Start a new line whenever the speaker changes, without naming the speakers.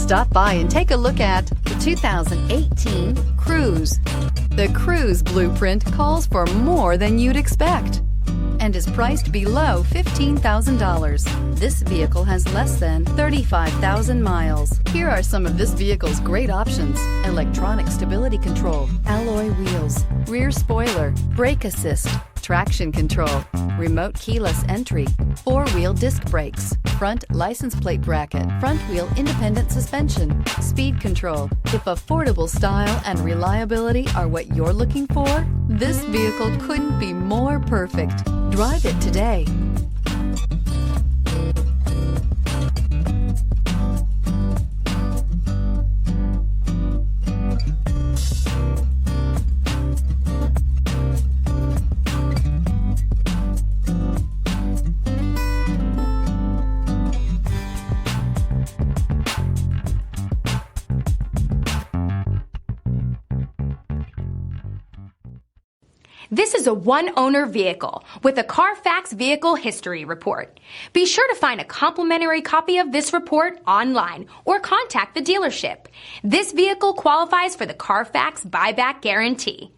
Stop by and take a look at the 2018 Cruze. The Cruze blueprint calls for more than you'd expect and is priced below $15,000. This vehicle has less than 35,000 miles. Here are some of this vehicle's great options: electronic stability control, alloy wheels, rear spoiler, brake assist, traction control, remote keyless entry, four-wheel disc brakes, front license plate bracket, front wheel independent suspension, speed control. If affordable style and reliability are what you're looking for, this vehicle couldn't be more perfect. Drive it today.
This is a one-owner vehicle with a Carfax Vehicle History Report. Be sure to find a complimentary copy of this report online or contact the dealership. This vehicle qualifies for the Carfax Buyback Guarantee.